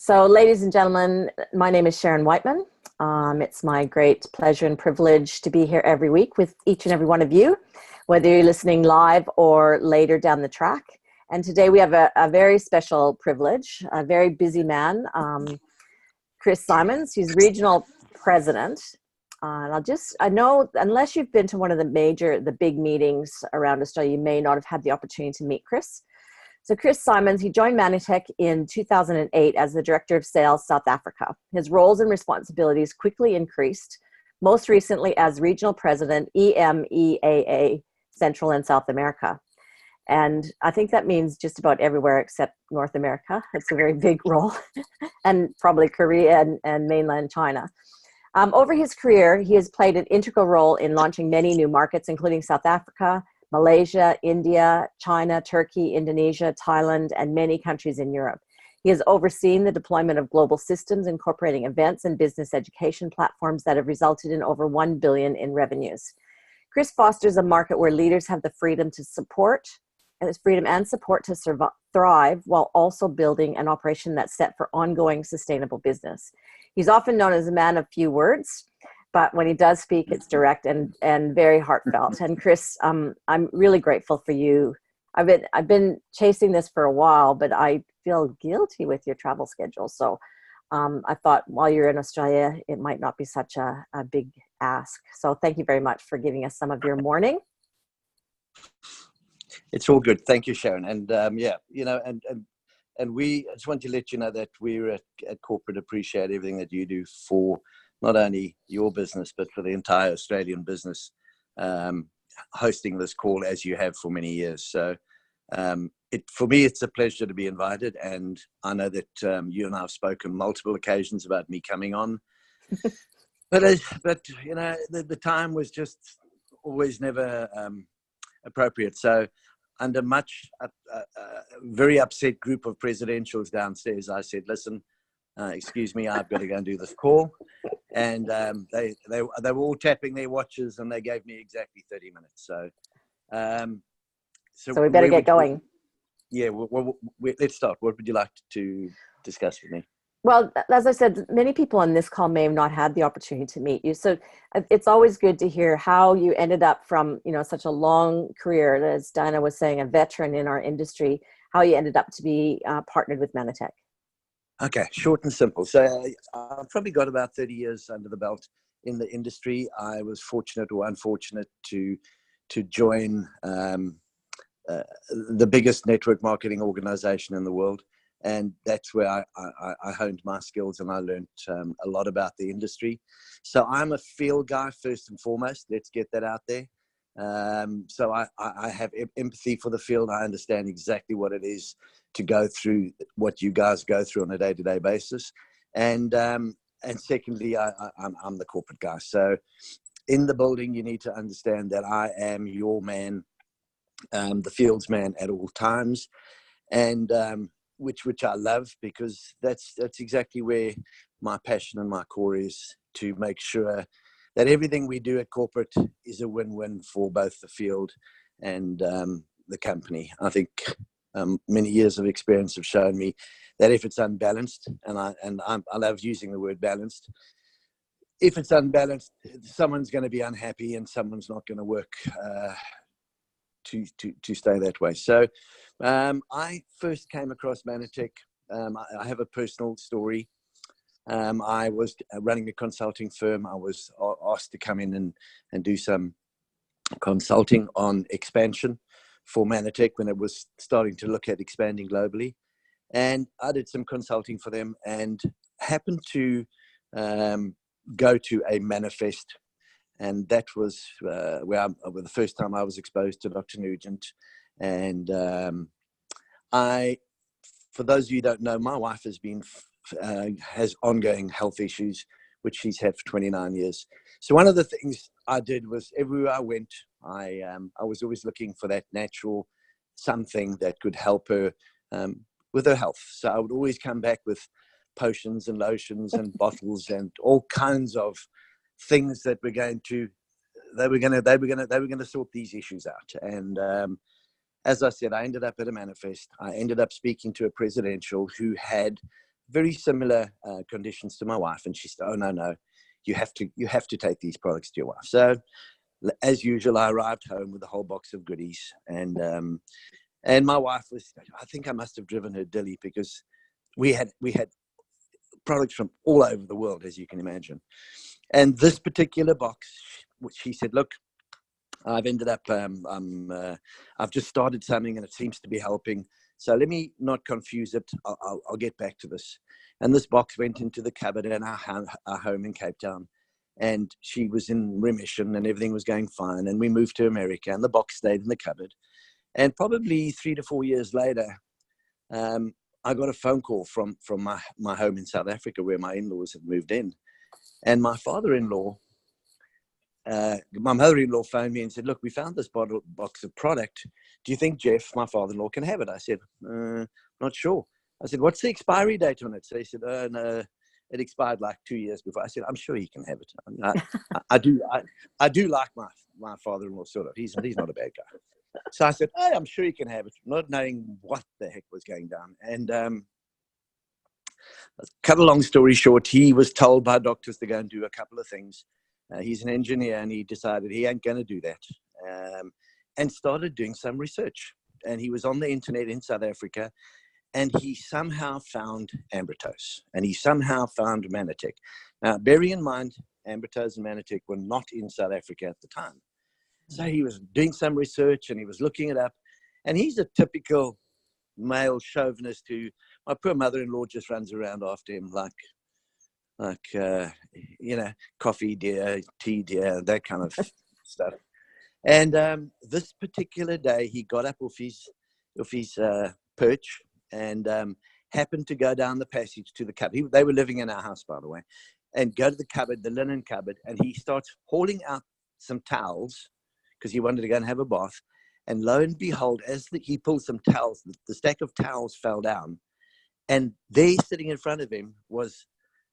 So, ladies and gentlemen, my name is Sharon Whiteman. It's my great pleasure and privilege to be here every week with each and every one of you, whether you're listening live or later down the track. And today we have a very special privilege, a very busy man, Chris Simons. He's regional president. And I know, unless you've been to one of the big meetings around Australia, you may not have had the opportunity to meet Chris. So Chris Simons, he joined Manitech in 2008 as the Director of Sales South Africa. His roles and responsibilities quickly increased, most recently as Regional President, EMEAA, Central and South America. And I think that means just about everywhere except North America. It's a very big role, and probably Korea and mainland China. Over his career, he has played an integral role in launching many new markets, including South Africa, Malaysia, India, China, Turkey, Indonesia, Thailand, and many countries in Europe. He has overseen the deployment of global systems incorporating events and business education platforms that have resulted in over $1 billion in revenues. Chris fosters a market where leaders have the freedom to support to thrive while also building an operation that's set for ongoing sustainable business. He's often known as a man of few words, but when he does speak, it's direct and very heartfelt. And Chris, I'm really grateful for you. I've been chasing this for a while, but I feel guilty with your travel schedule. So I thought while you're in Australia, it might not be such a big ask. So thank you very much for giving us some of your morning. It's all good. Thank you, Sharon. And and we just want to let you know that we're at corporate appreciate everything that you do for not only your business, but for the entire Australian business, hosting this call as you have for many years. So for me, it's a pleasure to be invited. And I know that you and I have spoken multiple occasions about me coming on. but the time was just always never appropriate. So under very upset group of presidentials downstairs, I said, listen, excuse me, I've got to go and do this call. And they were all tapping their watches, and they gave me exactly 30 minutes. So we better get going. Let's start. What would you like to discuss with me? Well, as I said, many people on this call may have not had the opportunity to meet you. So it's always good to hear how you ended up from, such a long career, as Dinah was saying, a veteran in our industry, how you ended up to be partnered with Manitech. Okay, short and simple. So I've probably got about 30 years under the belt in the industry. I was fortunate or unfortunate to join the biggest network marketing organization in the world. And that's where I honed my skills, and I learned a lot about the industry. So I'm a field guy first and foremost. Let's get that out there. So I have empathy for the field. I understand exactly what it is to go through what you guys go through on a day-to-day basis. And secondly, I'm the corporate guy. So in the building, you need to understand that I am your man, the field's man at all times. And which I love, because that's exactly where my passion and my core is, to make sure that everything we do at corporate is a win-win for both the field and the company. I think many years of experience have shown me that if it's unbalanced, and I love using the word balanced, if it's unbalanced, someone's going to be unhappy and someone's not going to work to stay that way. So I first came across Manitech. I have a personal story. I was running a consulting firm. I was asked to come in and do some consulting on expansion for Manitech when it was starting to look at expanding globally. And I did some consulting for them and happened to go to a manifest. And that was the first time I was exposed to Dr. Nugent. And for those of you who don't know, my wife has ongoing health issues, which she's had for 29 years. So one of the things I did was, everywhere I went, I was always looking for that natural something that could help her with her health. So I would always come back with potions and lotions and bottles and all kinds of things that were going to sort these issues out. And as I said, I ended up at a manifest. I ended up speaking to a presidential who had very similar conditions to my wife. And she said, oh, no, you have to take these products to your wife. So as usual, I arrived home with a whole box of goodies, and my wife I think I must have driven her dilly, because we had products from all over the world, as you can imagine. And this particular box, which she said, look, I've ended up, I've just started something and it seems to be helping. So let me not confuse it. I'll get back to this. And this box went into the cupboard in our home in Cape Town. And she was in remission and everything was going fine. And we moved to America and the box stayed in the cupboard. And probably 3 to 4 years later, I got a phone call from my home in South Africa, where my in-laws had moved in. And my father-in-law, my mother-in-law phoned me and said, look, we found this box of product. Do you think Jeff, my father-in-law, can have it? I said, not sure. I said, what's the expiry date on it? So he said, oh, no, it expired like 2 years before. I said, I'm sure he can have it. I do like my father-in-law, sort of. He's not a bad guy. So I said, hey, I'm sure he can have it, not knowing what the heck was going down. And cut a long story short, he was told by doctors to go and do a couple of things. He's an engineer, and he decided he ain't going to do that, and started doing some research. And he was on the internet in South Africa, and he somehow found Ambrotose, and he somehow found Manitec. Now, bearing in mind, Ambrotose and Manitec were not in South Africa at the time. So he was doing some research, and he was looking it up. And he's a typical male chauvinist who, my poor mother-in-law just runs around after him like coffee dear, tea dear, that kind of stuff. And this particular day, he got up off his perch and happened to go down the passage to the cupboard. They were living in our house, by the way, and go to the cupboard, the linen cupboard, and he starts hauling out some towels because he wanted to go and have a bath. And lo and behold, as he pulled some towels, the stack of towels fell down. And there, sitting in front of him, was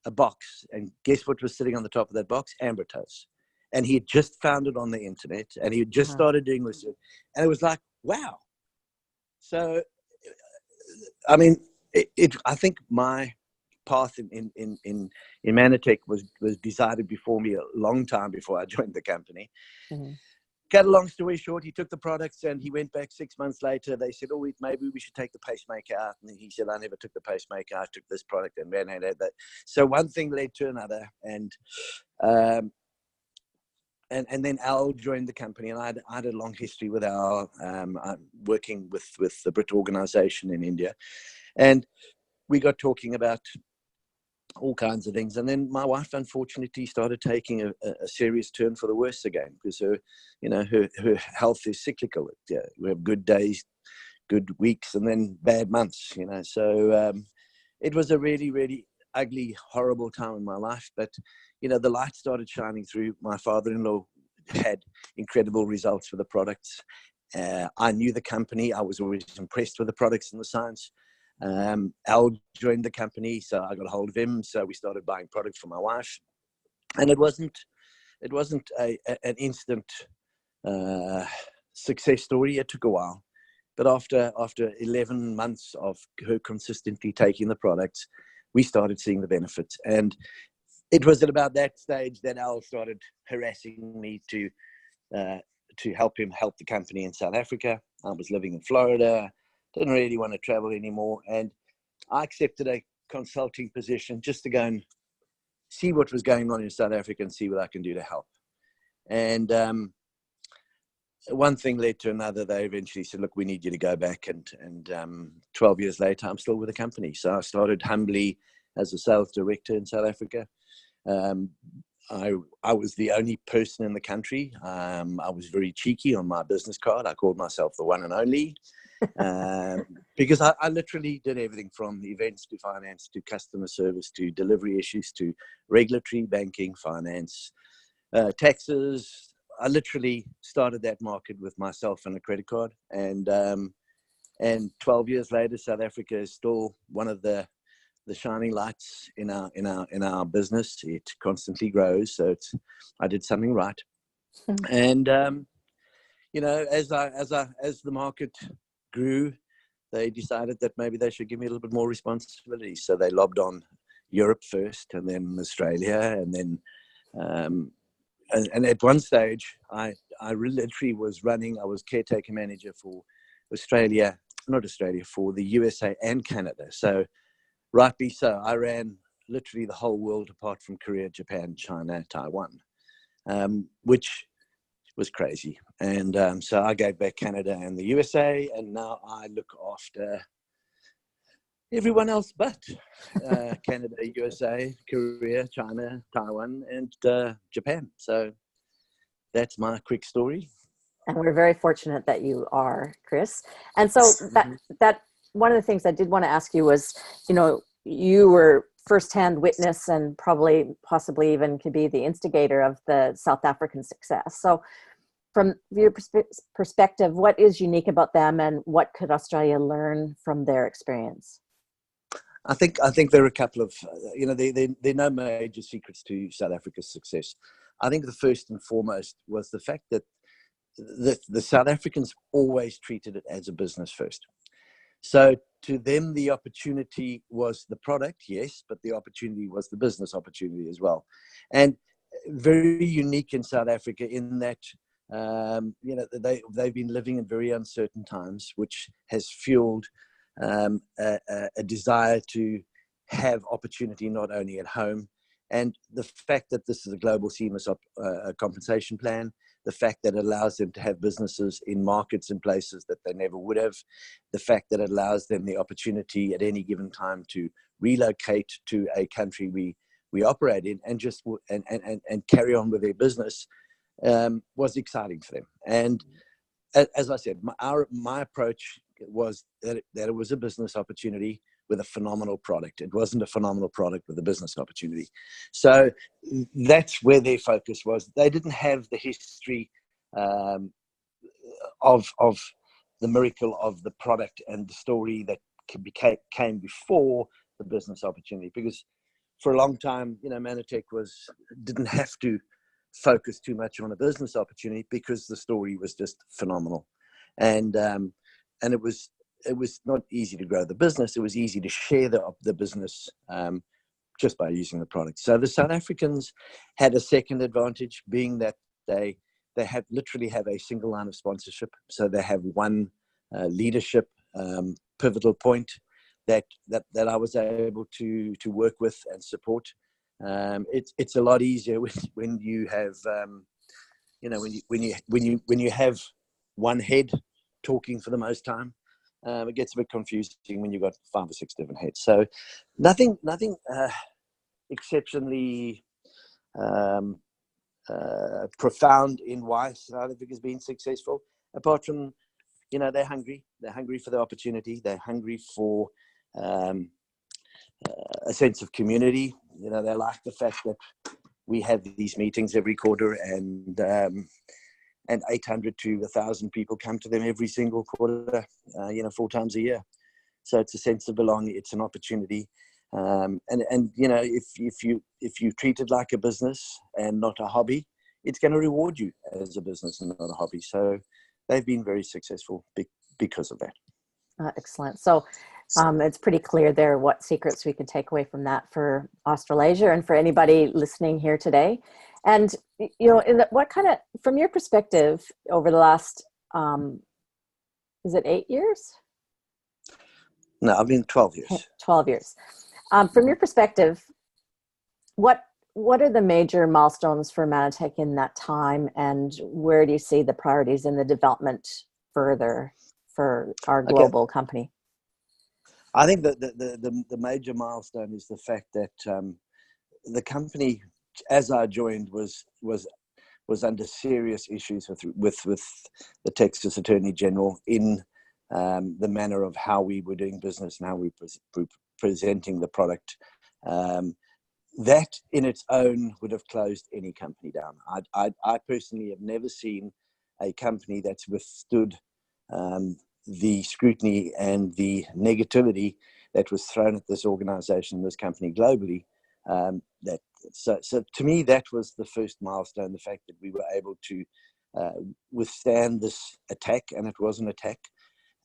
a box. And guess what was sitting on the top of that box? Ambrotose. And he had just found it on the internet, and he had just started doing research. And it was like, wow. So, I mean, I think my path in Manitec was decided before me a long time before I joined the company. Mm-hmm. Cut a long story short, he took the products and he went back 6 months later. They said, oh, maybe we should take the pacemaker out. And he said, I never took the pacemaker. I took this product and ran that. So one thing led to another. And then Al joined the company, and I had a long history with Al, working with the Brit organization in India. And we got talking about all kinds of things. And then my wife, unfortunately, started taking a serious turn for the worse again, because her health is cyclical. We have good days, good weeks, and then bad months, So it was a really, really ugly, horrible time in my life. But, the light started shining through. My father-in-law had incredible results for the products. I knew the company. I was always impressed with the products and the science. Al joined the company, so I got a hold of him. So we started buying products for my wife, and it wasn't an instant success story. It took a while, but after 11 months of her consistently taking the products, we started seeing the benefits. And it was at about that stage that Al started harassing me to help him help the company in South Africa. I was living in Florida. Didn't really want to travel anymore, and I accepted a consulting position just to go and see what was going on in South Africa and see what I can do to help. And one thing led to another. They eventually said, look, we need you to go back, and 12 years later, I'm still with the company. So I started humbly as a sales director in South Africa. I was the only person in the country. I was very cheeky on my business card. I called myself the one and only. Because I literally did everything from events to finance to customer service to delivery issues to regulatory, banking, finance, taxes. I literally started that market with myself and a credit card. And 12 years later, South Africa is still one of the shining lights in our business. It constantly grows. So I did something right. And as the market grew, they decided that maybe they should give me a little bit more responsibility. So they lobbed on Europe first, and then Australia, and then and at one stage, I literally was running. I was caretaker manager for Australia, not Australia, for the USA and Canada. So rightly so, I ran literally the whole world apart from Korea, Japan, China, Taiwan, which was crazy. And so I gave back Canada and the USA, and now I look after everyone else but Canada, USA, Korea, China, Taiwan, and Japan. So that's my quick story. And we're very fortunate that you are, Chris. And so that one of the things I did want to ask you was, you were firsthand witness and possibly even could be the instigator of the South African success. So from your perspective, what is unique about them, and what could Australia learn from their experience? I think there are a couple of, there are no major secrets to South Africa's success. I think the first and foremost was the fact that the South Africans always treated it as a business first. So to them, the opportunity was the product, yes, but the opportunity was the business opportunity as well. And very unique in South Africa in that, they've been living in very uncertain times, which has fueled a desire to have opportunity not only at home, and the fact that this is a global seamless compensation plan, the fact that it allows them to have businesses in markets and places that they never would have, the fact that it allows them the opportunity at any given time to relocate to a country we operate in and just and carry on with their business was exciting for them. And as I said, my approach was that it was a business opportunity with a phenomenal product. It wasn't a phenomenal product with a business opportunity. So that's where their focus was. They didn't have the history of the miracle of the product and the story that came before the business opportunity. Because for a long time, Manatech didn't have to focus too much on a business opportunity because the story was just phenomenal. And it was not easy to grow the business. It was easy to share the business just by using the product. So the South Africans had a second advantage, being that they literally have a single line of sponsorship. So they have one leadership pivotal point that I was able to work with and support. It's a lot easier when you have when you have one head talking for the most time. It gets a bit confusing when you've got 5 or 6 different heads. So nothing exceptionally profound in why South Africa has been successful, apart from, they're hungry. They're hungry for the opportunity. They're hungry for a sense of community. They like the fact that we have these meetings every quarter, and 800 to 1,000 people come to them every single quarter, 4 times a year. So it's a sense of belonging. It's an opportunity. And if you treat it like a business and not a hobby, it's going to reward you as a business and not a hobby. So they've been very successful because of that. Excellent. So it's pretty clear there what secrets we can take away from that for Australasia and for anybody listening here today. And, what kind of, from your perspective over the last, is it 8 years? No, I've been 12 years. 12 years. From your perspective, what are the major milestones for Manatech in that time, and where do you see the priorities in the development further for our global company? I think that the major milestone is the fact that the company, as I joined, was under serious issues with the Texas Attorney General in the manner of how we were doing business and how we were presenting the product. That in its own would have closed any company down. I personally have never seen a company that's withstood the scrutiny and the negativity that was thrown at this organization, this company globally. So to me, that was the first milestone, the fact that we were able to withstand this attack, and it was an attack,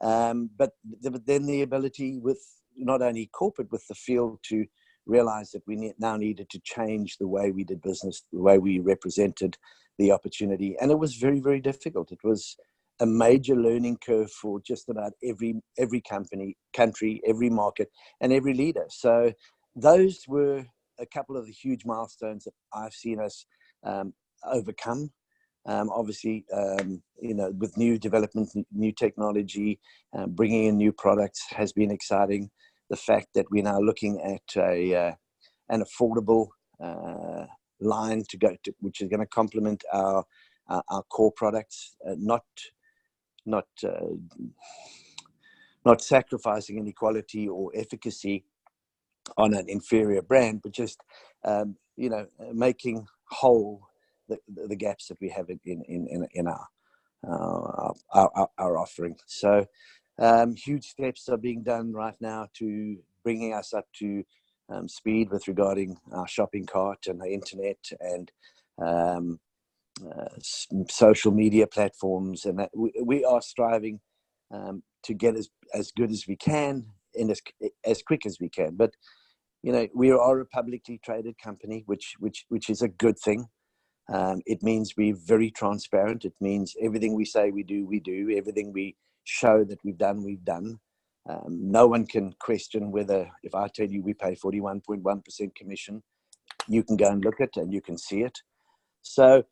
But then the ability with not only corporate, with the field, to realize that we now needed to change the way we did business, the way we represented the opportunity. And it was very, very difficult. It was a major learning curve for just about every country, every market, and every leader. So those were a couple of the huge milestones that I've seen us overcome. Obviously, with new development, new technology, bringing in new products has been exciting. The fact that we're now looking at an affordable line to go to, which is going to complement our core products, not sacrificing any quality or efficacy on an inferior brand, but just making whole the gaps that we have in our offering. So huge steps are being done right now to bringing us up to speed with regarding our shopping cart and the internet and social media platforms, and that we are striving to get as good as we can and as quick as we can. But we are a publicly traded company, which is a good thing. It means we're very transparent. It means everything we say we do, we do. Everything we show that we've done, we've done. No one can question whether, if I tell you we pay 41.1% commission, you can go and look at it and you can see it. So,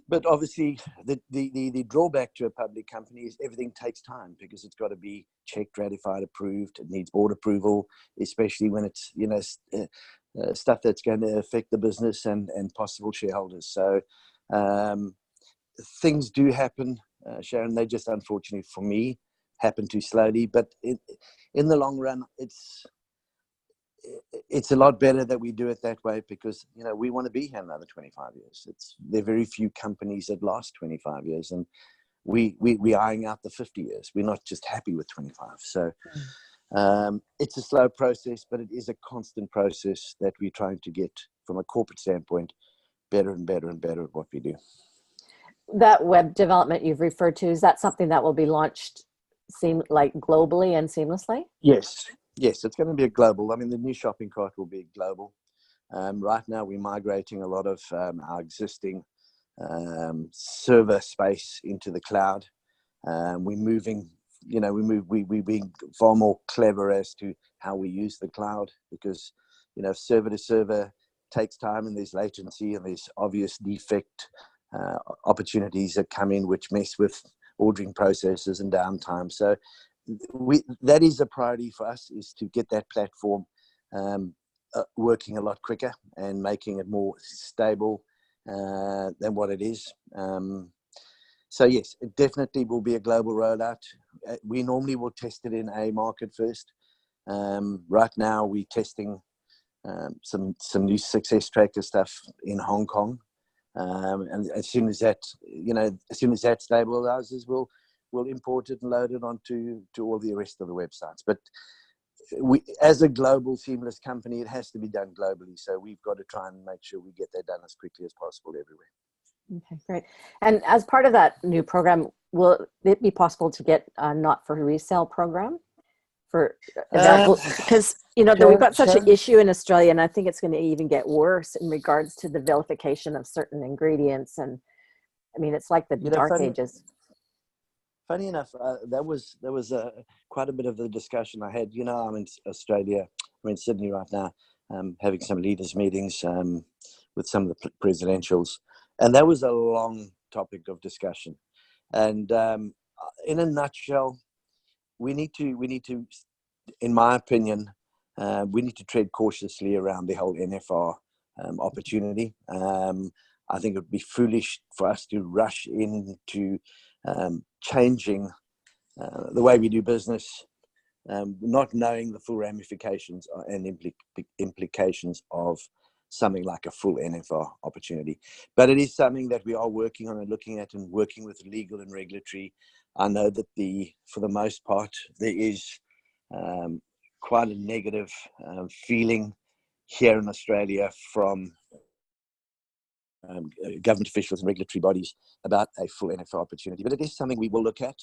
but obviously the drawback to a public company is everything takes time, because it's got to be checked, ratified, approved. It needs board approval, especially when it's stuff that's going to affect the business and possible shareholders. So things do happen, Sharon. They just, unfortunately for me, happen too slowly. But in the long run, it's a lot better that we do it that way, because we want to be here another 25 years. There are very few companies that last 25 years, and we're eyeing out the 50 years. We're not just happy with 25. So it's a slow process, but it is a constant process that we're trying to get, from a corporate standpoint, better and better and better at what we do. That web development you've referred to, is that something that will be launched globally and seamlessly? Yes, it's going to be a global. I mean, the new shopping cart will be global. Right now, we're migrating a lot of our existing server space into the cloud. We're moving. We're being far more clever as to how we use the cloud, because server to server takes time, and there's latency, and there's obvious defect opportunities that come in which mess with ordering processes and downtime. So that is a priority for us, is to get that platform working a lot quicker and making it more stable than what it is. So yes, it definitely will be a global rollout. We normally will test it in a market first. Right now we're testing some new success tracker stuff in Hong Kong. And as soon as that stabilizes, we'll import it and load it onto all the rest of the websites. But we, as a global seamless company, it has to be done globally. So we've got to try and make sure we get that done as quickly as possible everywhere. Okay, great. And as part of that new program, will it be possible to get a not for resale program? Because we've got such an issue in Australia, and I think it's going to even get worse in regards to the vilification of certain ingredients. And I mean, it's like the dark ages. Funny enough, that was quite a bit of the discussion I had. I'm in Australia. I'm in Sydney right now, having some leaders meetings with some of the presidentials, and that was a long topic of discussion. And in a nutshell, we need to, in my opinion, we need to tread cautiously around the whole NFR opportunity. I think it would be foolish for us to rush into changing the way we do business, not knowing the full ramifications and implications of something like a full NFR opportunity. But it is something that we are working on and looking at, and working with legal and regulatory. I know that for the most part, there is quite a negative feeling here in Australia from government officials and regulatory bodies about a full NFR opportunity. But it is something we will look at.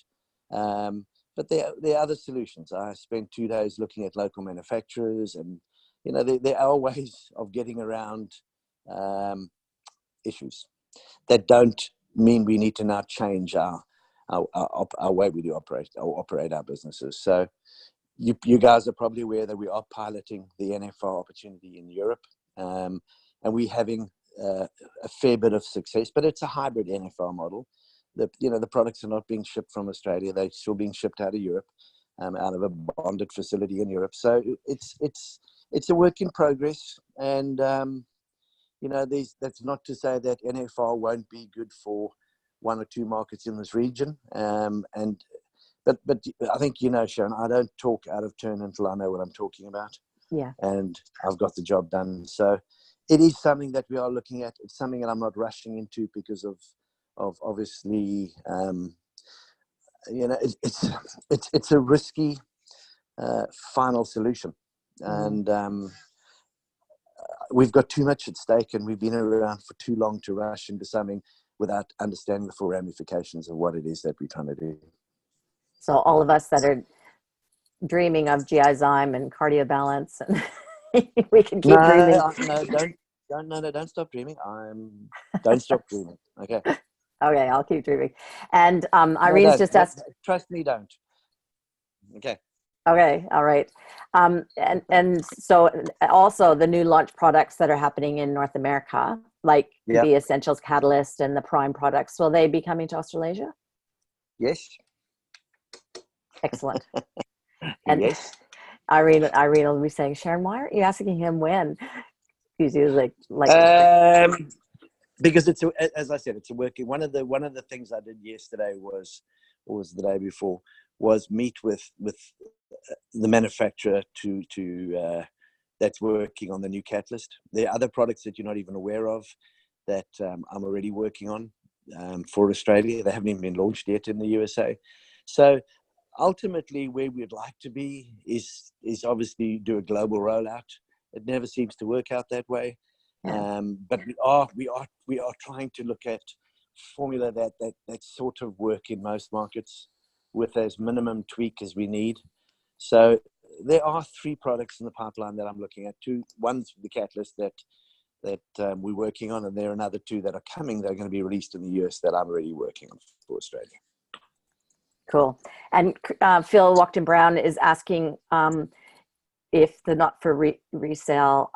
but there are other solutions. I spent 2 days looking at local manufacturers, and there are ways of getting around issues that don't mean we need to now change our way we do operate our businesses. So you guys are probably aware that we are piloting the NFR opportunity in Europe, and we're having a fair bit of success, but it's a hybrid NFR model. The products are not being shipped from Australia; they're still being shipped out of Europe, out of a bonded facility in Europe. So it's a work in progress, and that's not to say that NFR won't be good for 1 or 2 markets in this region. But I think, Sharon, I don't talk out of turn until I know what I'm talking about. Yeah. And I've got the job done. So it is something that we are looking at. It's something that I'm not rushing into because of obviously, it's a risky final solution. And we've got too much at stake, and we've been around for too long to rush into something without understanding the full ramifications of what it is that we're trying to do. So all of us that are dreaming of GI-Zyme and cardio balance, and we can keep dreaming. Don't stop dreaming. Don't stop dreaming. Okay. Okay, I'll keep dreaming. And Irene's just asked. Trust me, don't. Okay. Okay, all right. And so also the new launch products that are happening in North America, like the Essentials Catalyst and the Prime products, will they be coming to Australasia? Yes. Excellent. And yes. Irene will be saying, Sharon, why aren't you asking him when? Because he was like because as I said, it's a working. One of the things I did yesterday was the day before was meet with the manufacturer to that's working on the new catalyst. There are other products that you're not even aware of that I'm already working on for Australia. They haven't even been launched yet in the USA. So ultimately, where we'd like to be is obviously do a global rollout. It never seems to work out that way, but we are trying to look at formula that sort of work in most markets with as minimum tweak as we need. So there are 3 products in the pipeline that I'm looking at. One's the catalyst that we're working on, and there are another 2 that are coming. They're going to be released in the US that I'm already working on for Australia. Cool. And Phil Walkton Brown is asking if the not for resale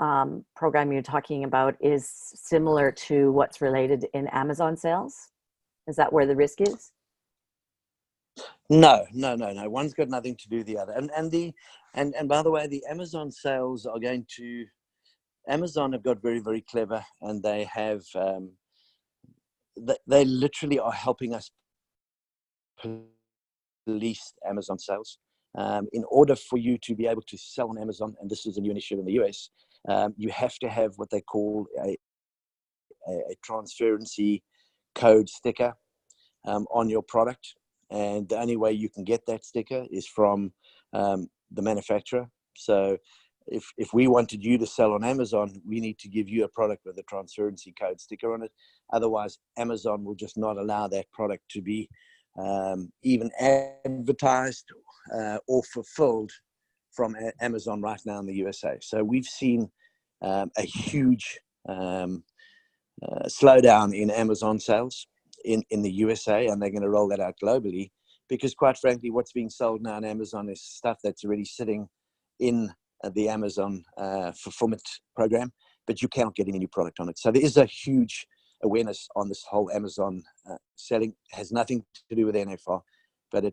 program you're talking about is similar to what's related in Amazon sales. Is that where the risk is? No. One's got nothing to do with the other. And by the way, the Amazon sales are going to. Amazon have got very, very clever, and they have. They literally are helping us police Amazon sales. In order for you to be able to sell on Amazon, and this is a new initiative in the US, you have to have what they call a transparency code sticker on your product. And the only way you can get that sticker is from the manufacturer. So if we wanted you to sell on Amazon, we need to give you a product with a transparency code sticker on it. Otherwise, Amazon will just not allow that product to be even advertised or fulfilled from Amazon right now in the USA. So we've seen a huge slowdown in Amazon sales in the USA, and they're going to roll that out globally because, quite frankly, what's being sold now on Amazon is stuff that's already sitting in the Amazon fulfillment program, but you can't get any new product on it. So there is a huge awareness on this whole Amazon selling. It has nothing to do with NFR, but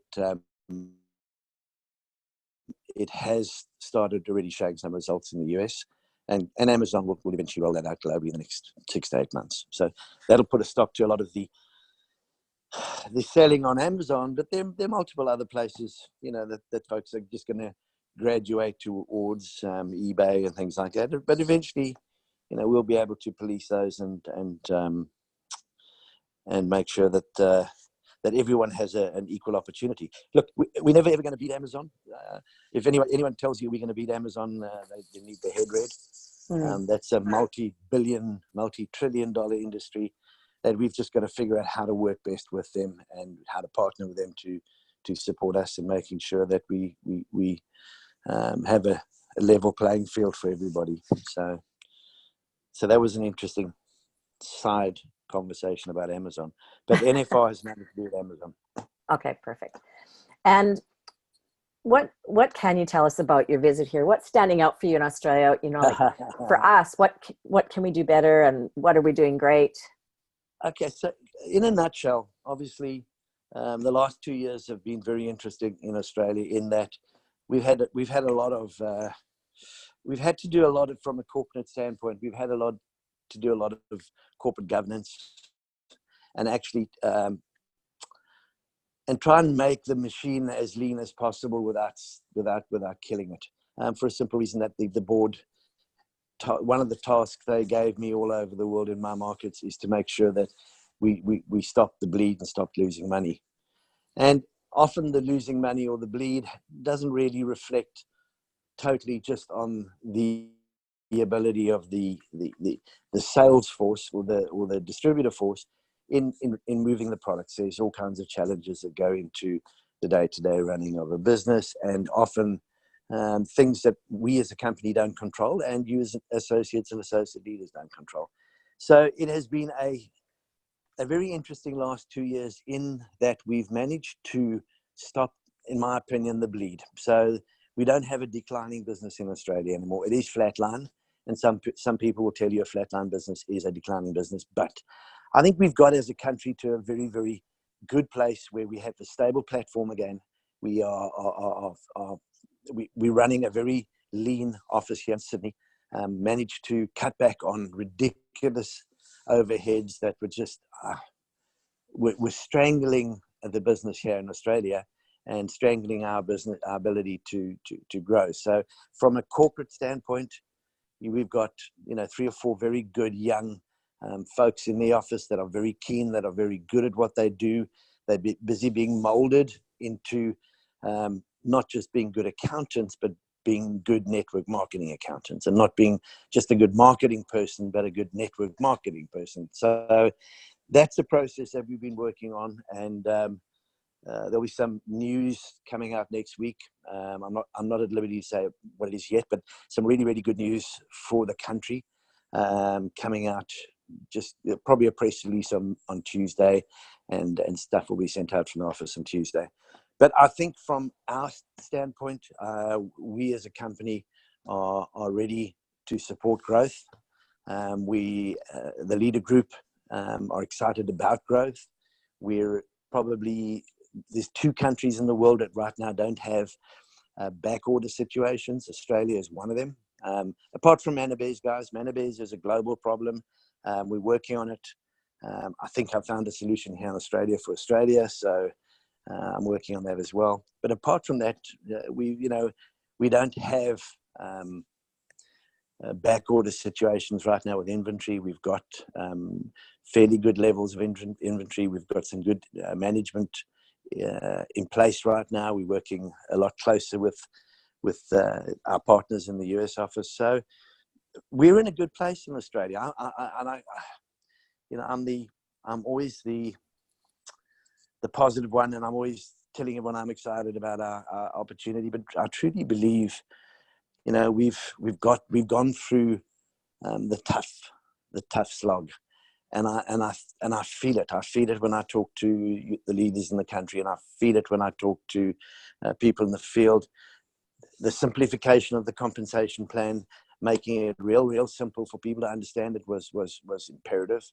it has started already showing some results in the US, and Amazon will eventually roll that out globally in the next 6 to 8 months. So that'll put a stop to a lot of the selling on Amazon, but there are multiple other places, that folks are just going to graduate towards eBay and things like that. But eventually, we'll be able to police those and make sure that everyone has an equal opportunity. Look, we're never ever going to beat Amazon. If anyone tells you we're going to beat Amazon, they need their head read. That's a multi-billion, multi-trillion-dollar industry that we've just got to figure out how to work best with them and how to partner with them to support us in making sure that we have a level playing field for everybody. So that was an interesting side conversation about Amazon. But NFR has nothing to do with Amazon. Okay, perfect. And what can you tell us about your visit here? What's standing out for you in Australia? You know, like for us, what can we do better, and what are we doing great? Okay, so in a nutshell, obviously, the last 2 years have been very interesting in Australia in that we've had a lot of we've had to do a lot of, from a corporate standpoint, we've had a lot to do a lot of corporate governance and actually and try and make the machine as lean as possible without killing it. For a simple reason that the board, one of the tasks they gave me all over the world in my markets is to make sure that we stop the bleed and stop losing money. And often the losing money or the bleed doesn't really reflect totally just on the ability of the sales force or the distributor force in moving the products. There's all kinds of challenges that go into the day-to-day running of a business, and often things that we as a company don't control and you as associates and associate leaders don't control. So it has been a very interesting last 2 years in that we've managed to stop, in my opinion, the bleed. So we don't have a declining business in Australia anymore. It is flatline, and some people will tell you a flatline business is a declining business. But I think we've got as a country to a very, very good place where we have a stable platform again. We're running a very lean office here in Sydney. Managed to cut back on ridiculous overheads that were just we're strangling the business here in Australia and strangling our business, our ability to grow. So from a corporate standpoint, we've got 3 or 4 very good young folks in the office that are very keen, that are very good at what they do. They're busy being molded into not just being good accountants, but being good network marketing accountants, and not being just a good marketing person, but a good network marketing person. So that's a process that we've been working on, and there'll be some news coming out next week. I'm not at liberty to say what it is yet, but some really, really good news for the country coming out. Just probably a press release on Tuesday, and stuff will be sent out from the office on Tuesday. But I think from our standpoint, we as a company are ready to support growth. The leader group are excited about growth. There's 2 countries in the world that right now don't have back order situations. Australia is one of them. Apart from Manabes, guys, Manabes is a global problem. We're working on it. I think I found a solution here in Australia for Australia, so I'm working on that as well. But apart from that, we don't have back order situations right now with inventory. We've got fairly good levels of inventory. We've got some good management in place right now. We're working a lot closer with our partners in the US office. So we're in a good place in Australia. I'm always the positive one, and I'm always telling everyone I'm excited about our opportunity. But I truly believe, we've gone through the tough slog, and I feel it. I feel it when I talk to the leaders in the country, and I feel it when I talk to people in the field. The simplification of the compensation plan, making it real simple for people to understand, it was imperative.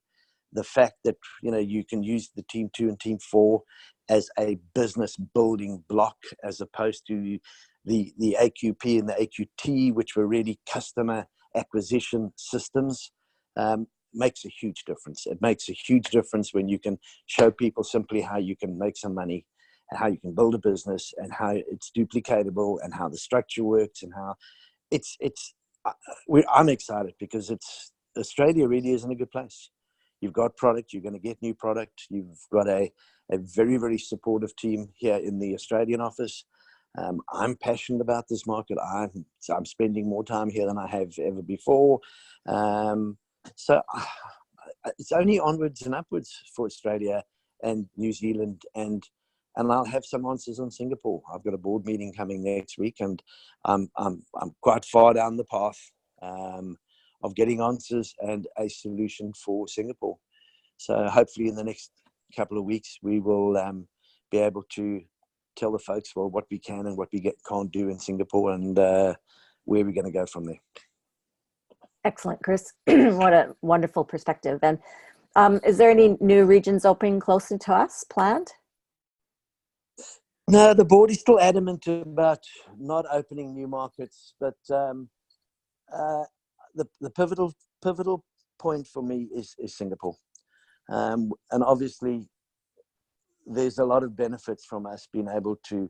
The fact that you can use the Team 2 and Team 4 as a business building block, as opposed to the AQP and the AQT, which were really customer acquisition systems, makes a huge difference. It makes a huge difference when you can show people simply how you can make some money, and how you can build a business, and how it's duplicatable, and how the structure works, and how I'm excited because Australia really is in a good place. You've got product, you're going to get new product. You've got a very, very supportive team here in the Australian office. I'm passionate about this market. I'm spending more time here than I have ever before. So it's only onwards and upwards for Australia and New Zealand and and I'll have some answers on Singapore. I've got a board meeting coming next week, and I'm quite far down the path of getting answers and a solution for Singapore. So hopefully in the next couple of weeks, we will be able to tell the folks, well, what we can and what we can't do in Singapore, and where we're going to go from there. Excellent, Chris. What a wonderful perspective. And is there any new regions opening closer to us planned? No, the board is still adamant about not opening new markets, but the pivotal point for me is Singapore. And obviously, there's a lot of benefits from us being able to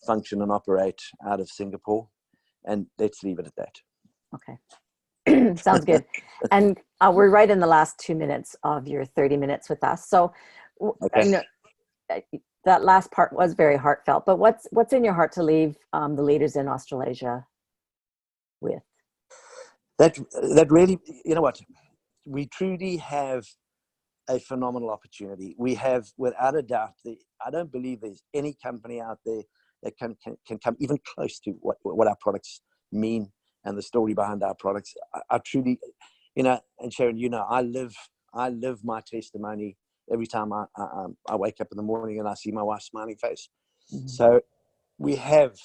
function and operate out of Singapore, and let's leave it at that. Okay. Sounds good. And we're right in the last 2 minutes of your 30 minutes with us. So, okay. You know, that last part was very heartfelt, but what's in your heart to leave the leaders in Australasia with? That really, you know what, we truly have a phenomenal opportunity. We have, without a doubt, I don't believe there's any company out there that can come even close to what our products mean and the story behind our products. I truly, you know, and Sharon, you know, I live my testimony every time I wake up in the morning and I see my wife's smiling face. Mm-hmm. So we have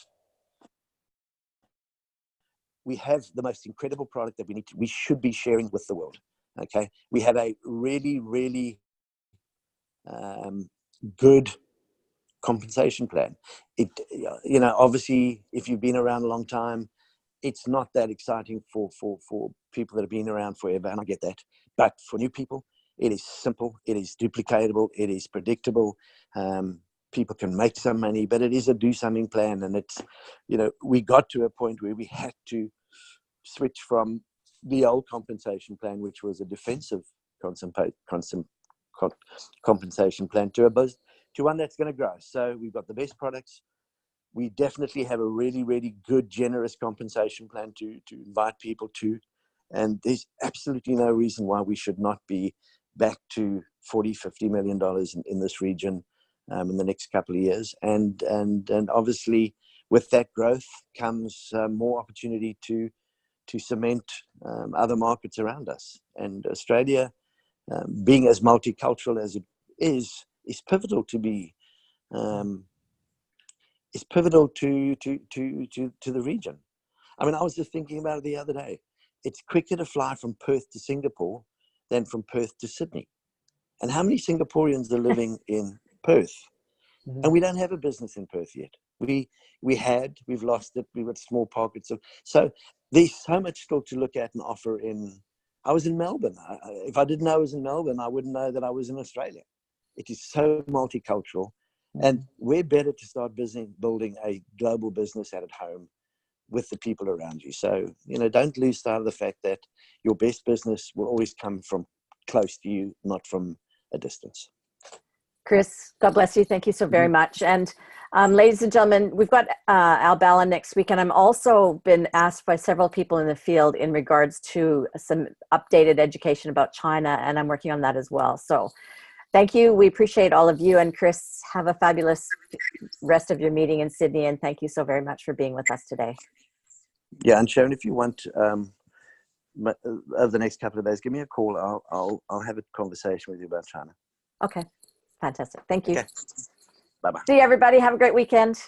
the most incredible product that we should be sharing with the world. Okay, we have a really, really good compensation plan. It, you know, obviously, if you've been around a long time, it's not that exciting for people that have been around forever, and I get that. But for new people, it is simple, it is duplicatable, it is predictable. People can make some money, but it is a do something plan. And it's, you know, we got to a point where we had to switch from the old compensation plan, which was a defensive compensation plan, to one that's going to grow. So we've got the best products. We definitely have a really, really good, generous compensation plan to invite people to. And there's absolutely no reason why we should not be back to $40-50 million in this region in the next couple of years. And obviously, with that growth comes more opportunity to cement other markets around us. And Australia, being as multicultural as it is pivotal to be. Is pivotal to the region. I mean, I was just thinking about it the other day. It's quicker to fly from Perth to Singapore than from Perth to Sydney. And how many Singaporeans are living in Perth? Mm-hmm. And we don't have a business in Perth yet. We've lost it. We've got small pockets of. So there's so much still to look at and offer in. I was in Melbourne. If I didn't know I was in Melbourne, I wouldn't know that I was in Australia. It is so multicultural. And we're better to start building a global business at home with the people around you. So, you know, don't lose sight of the fact that your best business will always come from close to you, not from a distance. Chris, God bless you. Thank you so very much. And ladies and gentlemen, we've got Al Ballon next week. And I'm also been asked by several people in the field in regards to some updated education about China. And I'm working on that as well. So thank you. We appreciate all of you. And Chris, have a fabulous rest of your meeting in Sydney. And thank you so very much for being with us today. Yeah, and Sharon, if you want, over the next couple of days, give me a call. I'll have a conversation with you about China. Okay, fantastic. Thank you. Okay. Bye-bye. See you, everybody. Have a great weekend.